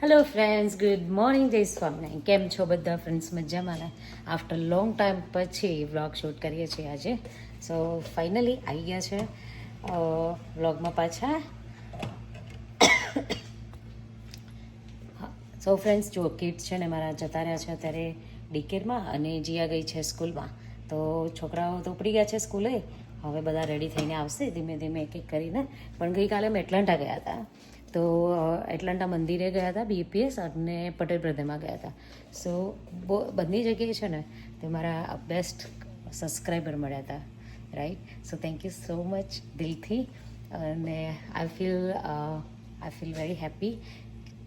Hello friends, good morning, જય સ્વામિનારાયણ. કેમ છો બધા ફ્રેન્ડ્સ? મજામાં ને? આફ્ટર લોંગ ટાઈમ પછી વ્લોગ શૂટ કરીએ છીએ આજે. સો ફાઇનલી આવી ગયા છે વ્લોગમાં પાછા. સો ફ્રેન્ડ્સ, જો કિડ્સ છે ને મારા જતા રહ્યા છે અત્યારે ડીકેરમાં અને જીયા ગઈ છે સ્કૂલમાં. તો છોકરાઓ તો ઉપડી ગયા છે સ્કૂલે. હવે બધા રેડી થઈને આવશે ધીમે ધીમે એક એક કરીને. પણ ગઈકાલે અમે એટલાન્ટા ગયા હતા. તો એટલાન્ટા મંદિરે ગયા હતા, બીપીએસ અને પટેલ બ્રધરમાં ગયા હતા. સો બંને જગ્યાએ છે ને તે મારા બેસ્ટ સબસ્ક્રાઈબર મળ્યા હતા, right. So thank you so much દિલથી. અને I feel very happy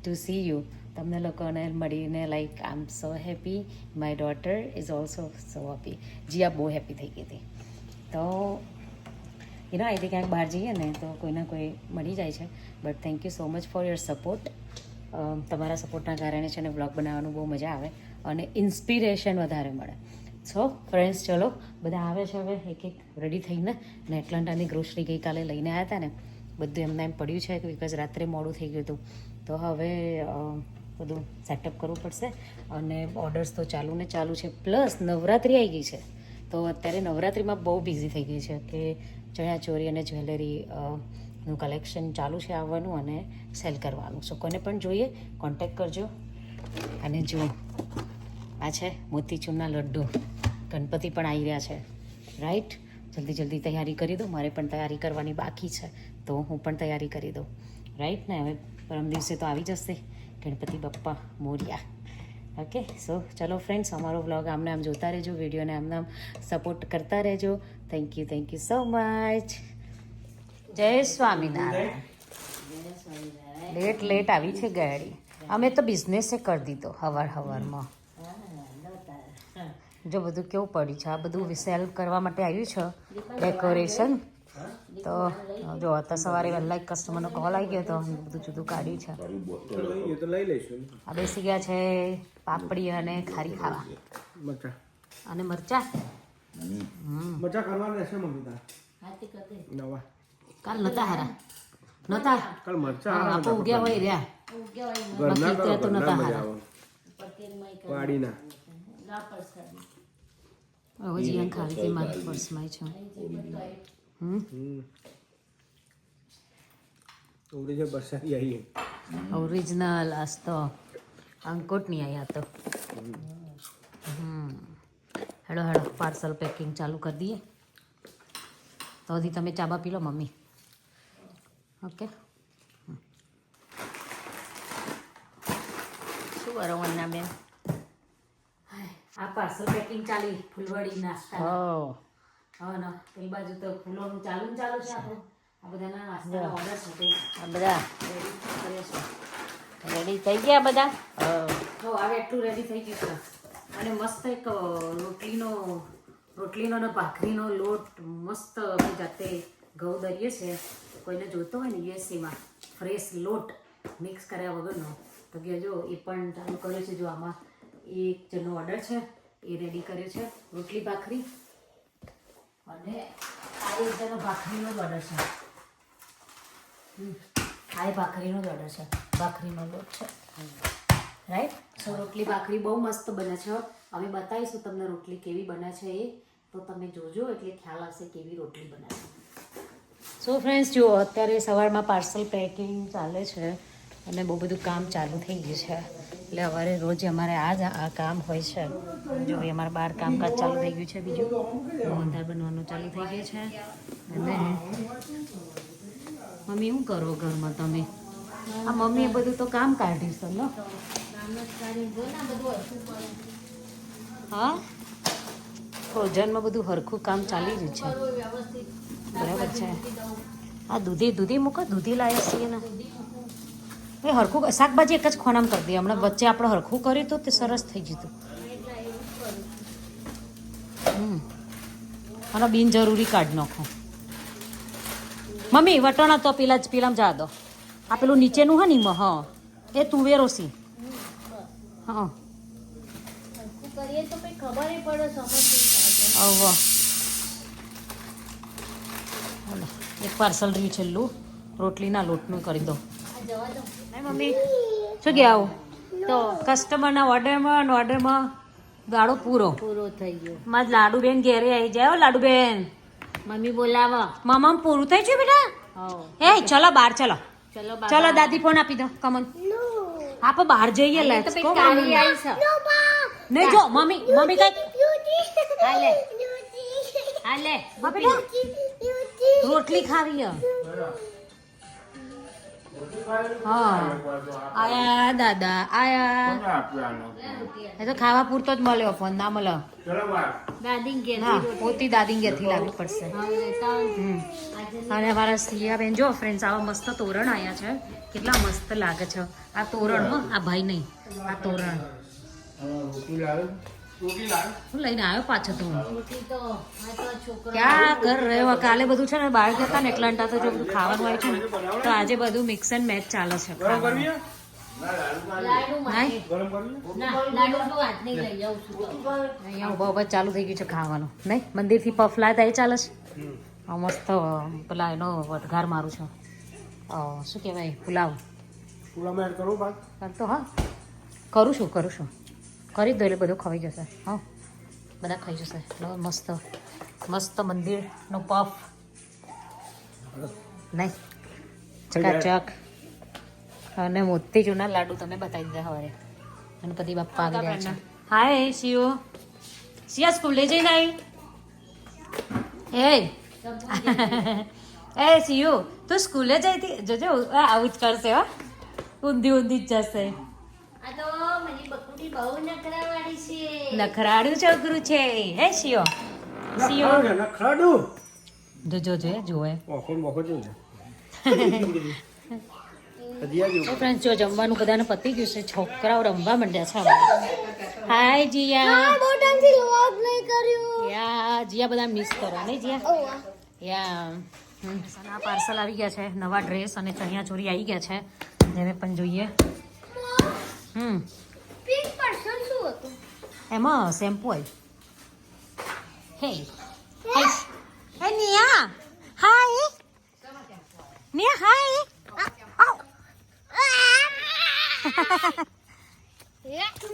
to see you. તમને લોકોને મળીને like I am so happy. My daughter is also so happy. Jiya બહુ હેપી થઈ ગઈ હતી. તો અહીંથી ક્યાંક બહાર જઈએ ને તો કોઈને કોઈ મળી જાય છે. But thank you so much for your support. તમારા સપોર્ટના કારણે છે ને વ્લોગ બનાવવાનું બહુ મજા આવે અને ઇન્સ્પિરેશન વધારે મળે. સો ફ્રેન્ડ્સ, ચલો બધા આવે છે હવે એક એક રેડી થઈને. ને એટલાન્ટાની ગ્રોસરી ગઈકાલે લઈને આવ્યા હતા ને, બધું એમને એમ પડ્યું છે બિકોઝ રાત્રે મોડું થઈ ગયું હતું. તો હવે બધું સેટઅપ કરવું પડશે. અને ઓર્ડર્સ તો ચાલુ ને ચાલુ છે. પ્લસ નવરાત્રિ આવી ગઈ છે. તો અત્યારે નવરાત્રિમાં બહુ બિઝી થઈ ગઈ છે કે ચણિયાચોળી અને જ્વેલરી નું કલેક્શન ચાલુ છે આવવાનું અને સેલ કરવાનું. સો કોને પણ જોઈએ કોન્ટેક્ટ કરજો. અને જો આ છે મોતીચૂરના લડ્ડુ. ગણપતિ પણ આવી રહ્યા છે, રાઈટ. જલ્દી જલ્દી તૈયારી કરી દો. મારે પણ તૈયારી કરવાની બાકી છે, તો હું પણ તૈયારી કરી દઉં, રાઈટ ને. હવે પરમ દિવસે તો આવી જશે ગણપતિ બપ્પા મોરિયા. ઓકે, સો ચલો ફ્રેન્ડ્સ, અમારો વ્લોગ આમને આમ જોતા રહેજો, વિડીયોને આમને આમ સપોર્ટ કરતા રહેજો. Thank you so much. જય સ્વામિનારાયણ. લેટ આવી છે ગાડી. અમે તો બિઝનેસે કરી દીધો હવારમાં. જો બધું કેવું પડ્યું છે, આ બધું સેલ કરવા માટે આવ્યું છે ડેકોરેશન. તો જો અત્યારે સવારે વહેલા એક કસ્ટમરનો કોલ આવી ગયો તો બધું જુદું કાઢ્યું છે. આ બેસી ગયા છે પાપડી અને ખારી ખાવા અને મરચા. કાલ નતા હારા નતા આપો ઉગ્યા હોય રહ્યા બાકી ત્યાં તો નતા હારા. હવે જીવન ખાવી હતી મારી પર્સમાં છે. ઓરિજિનલ આજ તો અંકોટ નહીં આવ્યા તો. હેડો પાર્સલ પેકિંગ ચાલુ કરી દઈએ. તો હજી તમે ચાબા પી લો મમ્મી. ઓકે, શું કરો વન્ના બેન? આ પાર્સલ પેકિંગ ચાલી ફૂલવાડી નાસ્તા. હા ના, પેલી બાજુ તો ફૂલોનું ચાલુ છે આપણું. આ બધાના નાસ્તાના ઓર્ડર છે. આ બધા રેડી થઈ ગયા બધા. હવે એટલું રેડી થઈ ગયું છે. અને મસ્ત એક રોટલીનો ને ભાખરીનો લોટ મસ્ત અમે જાતે ઘઉં દરીએ છે. કોઈને જોઈતો હોય ને યુએસસીમાં ફ્રેશ લોટ મિક્સ કર્યા વગરનો તો કે જો એ પણ ચાલુ કર્યું છે. જો આમાં એક જણનો ઓર્ડર છે, એ રેડી કર્યો છે રોટલી ભાખરી. અને આ એક જણનો ભાખરીનો જ ઓર્ડર છે. આ ભાખરીનો જ ઓર્ડર છે, ભાખરીનો લોટ છે, રાઈટ. સો રોટલી ભાખરી બહુ મસ્ત બને છે. અમે બતાવીશું તમને રોટલી કેવી બને છે એ, તો તમે જોજો એટલે ખ્યાલ આવશે કેવી રોટલી બને છે. સો ફ્રેન્ડ્સ, જુઓ અત્યારે સવારમાં પાર્સલ પેકિંગ ચાલે છે અને બહુ બધું કામ ચાલુ થઈ ગયું છે. એટલે અમારે રોજ અમારે આ કામ હોય છે. જો અમારે બહાર કામકાજ ચાલુ થઈ ગયું છે. બીજું મોહનથાળ બનવાનું ચાલુ થઈ ગયું છે. અને મમ્મી શું કરો ઘરમાં તમે? આ મમ્મીએ બધું તો કામ કાઢ્યું છે ને. હા, ભોજનમાં બધું હરખું કામ ચાલી રહ્યું છે, બરાબર છે. આ દૂધી મૂકો, દૂધી લાવે છીએ ને એ હરખું. શાકભાજી એક જ ખોનામાં કરી દઈએ. હમણાં વચ્ચે આપણે હરખું કર્યું તો તે સરસ થઈ જતું. અને બિનજરૂરી કાઢી નાખો મમ્મી. વટાણા તો પેલામાં જા દો. આ પેલું નીચેનું હા ને, હા એ તુવેરો સી. હા એક પાર્સલ રહ્યું છેલ્લું રોટલીના લોટનું કરી દો. મમ્મી શું કે આવું તો કસ્ટમરના ઓર્ડરમાં ગાળો પૂરો પૂરો થઈ ગયો. મારા લાડુબેન ઘેરે આવી જાય હો, લાડુબેન મમ્મી બોલાવો. મામા પૂરું થઈ ગયું બેટા. હો એ ચલો બહાર ચલો ચલો ચલો દાદી ફોન આપી દો કમન આપણે બહાર જઈએ લેટ્સ ગો કાળી આવી છે. નહીં જો મમ્મી કઈ હાલે હાલે હા બેટા રોટલી ખાવી હે. હા આયા દાદા આયા એ તો ખાવા પૂરતો જ મળ્યો ફોન ના મળે દાદી ઘેર હા પોતી દાદી ઘેરથી લાવવી પડશે અને અમારા સિયાબેન જો ફ્રેન્ડ્સ આવા મસ્ત તોરણ આવ્યા છે કેટલા મસ્ત લાગે છે આ તોરણ હો આ ભાઈ નહીં આ તોરણ હું લઈને આવ્યો પાછો તું તો આ તો છોકરો ક્યાં ઘર રહ્યો કાલે બધું છે ને બહાર ગયા ને એટલા તો જો બધું ખાવાનું આવ્યું છે ને તો આજે બધું મિક્સ એન્ડ મેચ ચાલે છે લાડુ નહીં? ના લાડુ તો હાથ નહીં લઈ જાઉં છું તો. અહીંયા ઉભા ઉભા ચાલુ થઈ ગયું છે ખાવાનું નહીં મંદિરથી પફ લાયા એ ચાલે છે આ મસ્ત પેલા એનો વટઘાર મારું છું શું કહેવાય પુલાવ કરતો હા કરું છું કરી જ દો એટલે બધું ખવાઈ જશે હા બધા ખાઈ જશે એટલે મસ્ત મસ્ત મંદિરનો પફ નહીં ચકાચક અને મોતીચૂરના લાડુ તમે બતાવી દીધા હવે ગણપતિ બાપ્પા આવી રહ્યા છે હાય શિયો શિયા સ્કૂલે જઈને આવી એ શિયો તું સ્કૂલે જઈતી જોજો આવું જ કરશે હો ઊંધી જ જશે આ તો મારી બકુડી બહુ નખરાવાળી છે. નખરાડું છોકરું છે હે શિયો જોવે ફ્રેન્ડ્સ જો જમવાનું બધાને પતી ગયું છે છોકરાઓ રમવા માંડ્યા છે હાય જીયા બહુ ટાઈમથી વ્લોગ નહીં કર્યું. યા જીયા બધા મિસ કરો નહીં જીયા યા આ પાર્સલ આવી ગયા છે નવા ડ્રેસ અને ચણિયા ચોરી આવી ગયા છે જેને પણ જોઈએ પિંક પાર્સલ શું હતું? એમાં શેમ્પુ હોય હે હે નિયા હાય નિયા હાય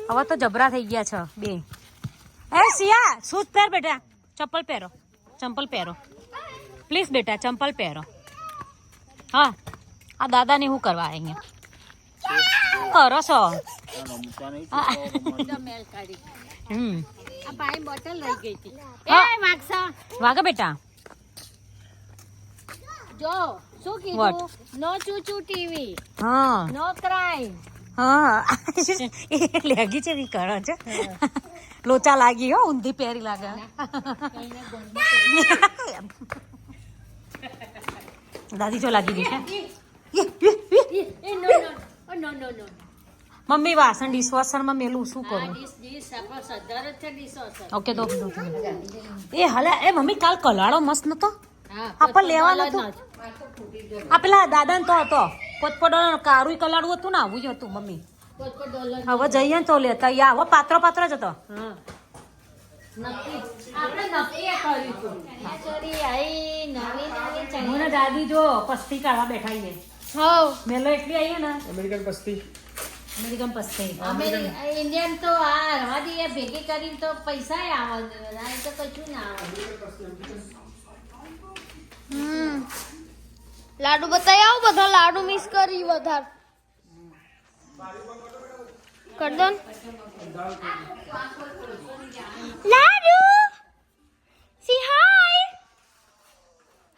હવે તો જબરા થઈ ગયા છે બે એ સિયા શૂઝ પહેર બેટા ચપ્પલ પહેરો પ્લીઝ બેટા ચંપલ પહેરો હા આ દાદાને શું કરવા અહીંયા કરો છો મેલ કાઢી હમ આ પાણી બોટલ લઈ ગઈ હતી. હા. એ વાગસા વાગે બેટા જો શું What? કીધું નો ચૂચુ ટીવી હા નો ક્રાઇમ. હા એ લેગી છે કરો છે લોચા લાગી હો ઊંધી પહેરી લાગે દાદી જો લાગી ગઈ છે એ નો નો ઓ નો નો નો મમ્મી વાસણ ડિશવોશરમાં મેલું શું આ કરું ડીશ આપણો સદર જ છે ડીશ ઓકે તો એ હાલે એ મમ્મી કાલ કલાળો મસ્ત નતો હા આપણે લેવાનો હતો આ પેલા દાદાને તો હતો પોતપોડો કારું કલાડું હતું ને આવું જ હતું મમ્મી $1 હવે જઈએ ને તો લેતા યા હવે પાત્રો જ હતો હા નક્કી આપણે નક્કી કરીશું આ ચોરી આઈ નવી નવી ચણી મને દાદી જો પસ્તી કાઢવા બેઠા છે હા મેલો એટલી આવી ને અમેરિકન પસ્તી પસ્તી અમે ઇન્ડિયન તો આ રવા દઈએ ભેગી કરીને તો પૈસા આવે આ તો કશું ના આવે લાડુ બતાવી આવો બધા લાડુ મિસ કરી વધારે કર દો ને. લાડુ સી હાય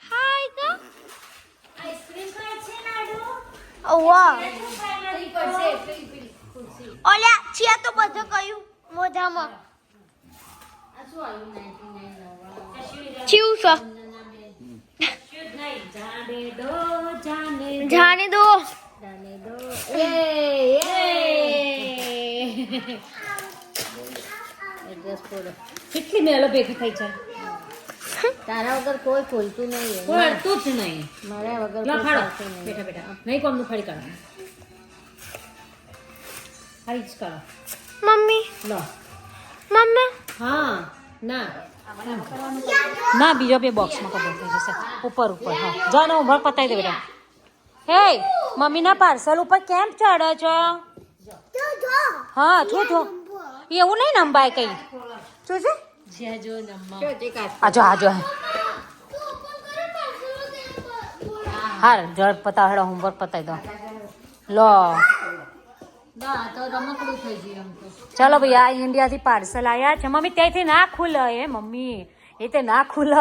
હાય કા આઈસ્ક્રીમ ખાય છે લાડુ ઓ વાહ ફ્રી પડશે ફ્રી ખુરશી ઓલ્યા છીએ તો બધું કયું મોઢામાં આ શું આવ્યું 99 છીવ છે જાને દો જાને દો એડ્રેસ ફોડો કેટલી મેલો ભેગી થઈ છે તારા વગર કોઈ ખોલતું નહીં પડતું જ નહીં મારા વગર લો કોઈ ફાડો ચાલતું નહીં. બેઠા બેઠા નહીં કોમનું ફાડી કાઢવાનું ફાડી જ કાઢો મમ્મી લો મમ્મી હા ના ના બીજો બે બોક્સમાં કબર થઈ જશે ઉપર હા જાનો હોમવર્ક પતાવી દે બેટા હે મમ્મીના પાર્સલ ઉપર કેમ ચડો છો હા છો એવું નહીં નંબાય કઈ શું છે જ્યાં જો નંબર આજો આજો હાર જળ પતા હેડો હોમવર્ક પતાવી દો લો ના તો રમકડું થઈ ગયું એમ તો ચાલો ભાઈ આ ઇન્ડિયાથી પાર્સલ આવ્યા છે મમ્મી ત્યાંથી ના ખુલે એ મમ્મી એ તે ના ખુલે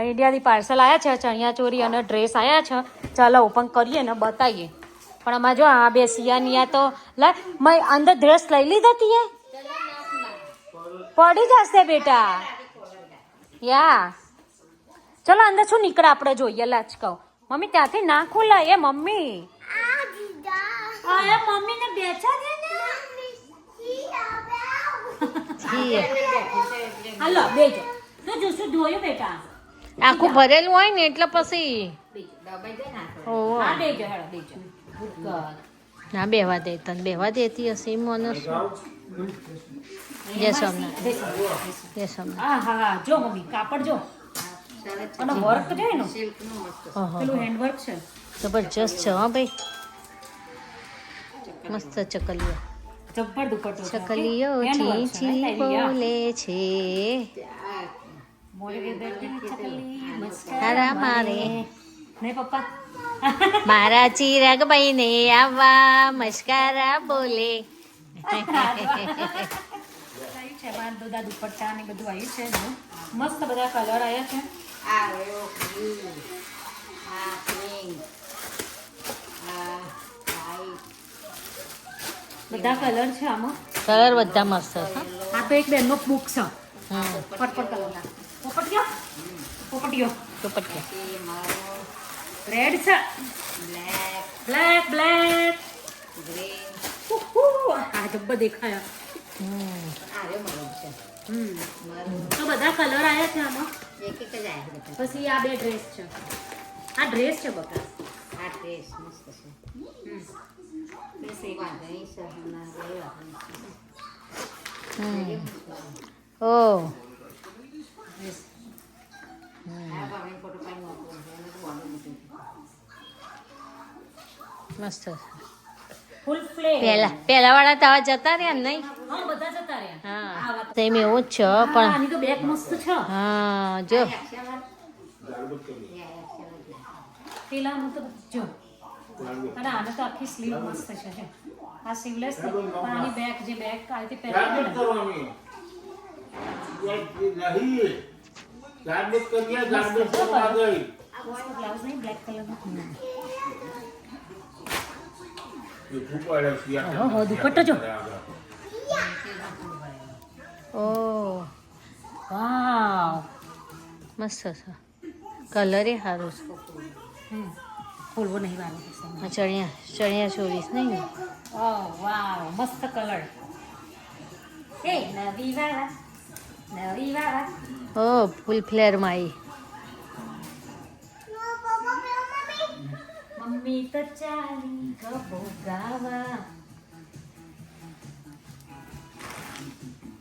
ઇન્ડિયાથી પાર્સલ આવ્યા છે ચણિયા ચોરી અને ડ્રેસ આવ્યા છે ચાલો ઓપન કરીએ ને બતાવીએ પણ આમાં જો આ બે સિયાની તો લા મેં અંદર ડ્રેસ લઈ લીધા તીએ પડી જશે બેટા યા ચલો અંદર શું નીકળે આપણે જોઈએ લાચ કહું મમ્મી ત્યાંથી ના ખુલે એ મમ્મી અરે મમ્મી ને બેઠા દે ને હાલો બેજો તો જોશું ધોયું બેટા આખું ભરેલું હોય ને એટલે પછી હા બેજો હેડો બેજો ના બેવા દે તને બેવા દેતી હશે મને જય સોમનાથ જય સોમનાથ હા હા હા જો મમ્મી કાપડ જો અને વર્ક છે એનું પેલું હેન્ડ વર્ક છે જબરજસ્ત છે હા ભાઈ મસ્ત ચકલીઓ જબ્બર દુપટ્ટો છે ચકલીઓ ચી ચી બોલે છે બોલે કે બેટી ચકલી તારા મારે ને પપ્પા મારા ચિરાગ ભાઈ ને આવા મસ્કારા બોલે આવ્યું છે બાંધોદા દુપટ્ટા ને બધું આવ્યું છે જો. મસ્ત બધા કલર આવ્યા છે બધા કલર છે આમાં કલર બધા મસ્ત છે આ તો એક બેનનો બુક છે હમ પર્પલ કલરના પોપટિયો પોપટિયો દુપટ્ટા રેડ છે બ્લેક બ્લેક આ જબ્બર દેખાયા તો બધા કલર આવ્યા છે આમાં પછી આ બે ડ્રેસ છે આ ડ્રેસ છે બકા ઓ મસ્ત ફૂલ ફ્લેર પેલા વાળા તો જતા રહ્યા ને નહીં હા બધા જતા રહ્યા હા તેમ એવું જ છે પણ આની તો બેગ મસ્ત છે હા જો પેલાનું તો જો અને આને તો આખી સ્લીવ મસ્ત છે આ સ્લીવલેસ પણ આની બેગ જે બેગ કાલથી પહેરેલી બ્લાઉઝ નહીં બ્લેક કલરનું ઓહો દુપટ્ટો જો ઓ વાવ મસ્ત છે કલર એ સારું છે ખોલવો નહીં વારો આ ચણિયા ચોરીસ નહીં ઓહ વાવ મસ્ત કલર એ નવી વાળા ઓ ફૂલ ફ્લેરમાં આવી મમ્મી તો ચાલી ગબો ગાવા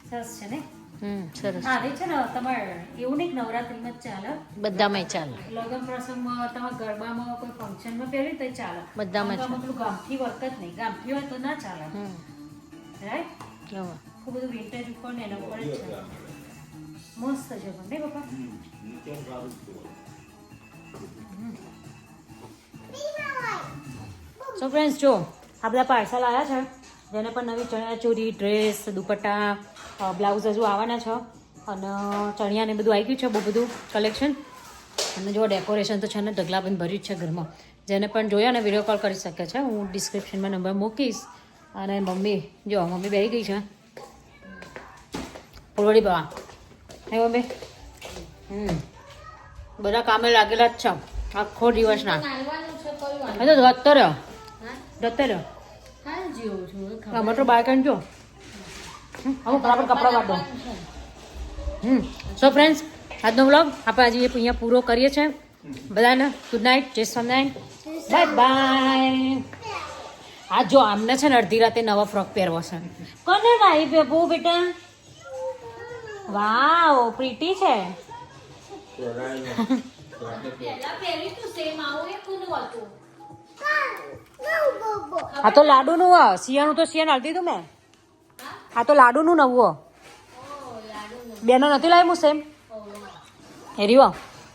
સરસ છે ને સરસ હા એ છે ને તમારે એવું નહીં નવરાત્રીમાં જ ચાલે બધામાં ચાલે લગ્ન પ્રસંગમાં તમારે ગરબામાં કોઈ ફંક્શનમાં પહેરી તો ચાલે બધામાં ચાલે. પેલું ગામઠી વર્ક જ નહીં ગામઠી હોય તો ના ચાલે રાઈટ કેવા ખૂબ બધું વિન્ટેજ ઉપર ને એના ઉપર જ છે મસ્ત છે પણ નહીં પપ્પા સો ફ્રેન્ડ્સ જો આ બધા પાર્સલ આવ્યા છે જેને પણ નવી ચણિયા ચોરી ડ્રેસ દુપટ્ટા બ્લાઉઝ હજુ આવવાના છે અને ચણિયા ને બધું આવી ગયું છે બહુ બધું કલેક્શન અને જો ડેકોરેશન તો છે ને ઢગલાબંધ ભર્યું જ છે ઘરમાં જેને પણ જોયા ને વિડીયો કોલ કરી શકે છે હું ડિસ્ક્રિપ્શનમાં નંબર મૂકીશ અને મમ્મી જો મમ્મી બેસી ગઈ છે ઓલરેડી બા હે મમ્મી બધા કામે લાગેલા જ છે આખો દિવસના એ તો જતો રહ્યો આમાં તો બાર કાઢજો હવે બરાબર કપડાં વાળો સો ફ્રેન્ડ્સ આજનો વ્લોગ આપણે આજે અહીંયા પૂરો કરીએ છીએ બધાને ગુડ નાઇટ જય સ્વામિનારાયણ બાય બાય આ જો આમને છે ને અડધી રાતે નવા ફ્રોક પહેરવો છે કોને ભાઈ બહુ બેટા વાવ પ્રીટી છે આ તો લાડુનું શિયાળું તો શિયાળ હાલતી તું મેં આ તો લાડુનું નવું બેનો નથી લાવી હું સેમ એ રીવો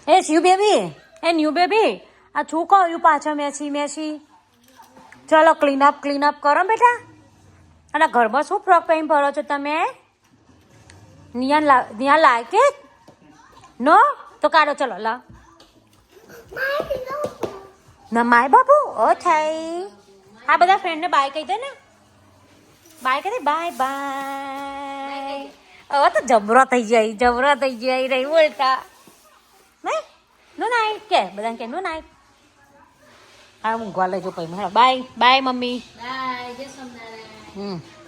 એ શિવ બેબી એ ન્યુ બેબી આ શું કહ્યું પાછળ મેસી ચલો ક્લીન અપ કરો બેટા અને ઘરમાં શું ફ્રોક પહેરીને ભરો છો તમે નિયા લાયક it? નો તો કાઢો ચલો લા ના માય બાપુ ઓ થઈ આ બધા ફ્રેન્ડને બાય કહી દે ને બાય કહી દે બાય હવે તો જબરો થઈ જાય રહી બોલતા નહીં નો નાઈટ કે બધાને કે નો નાઈટ હા ઊંઘવા લેજો પછી બાય મમ્મી બાય જય સ્વામિનારાયણ.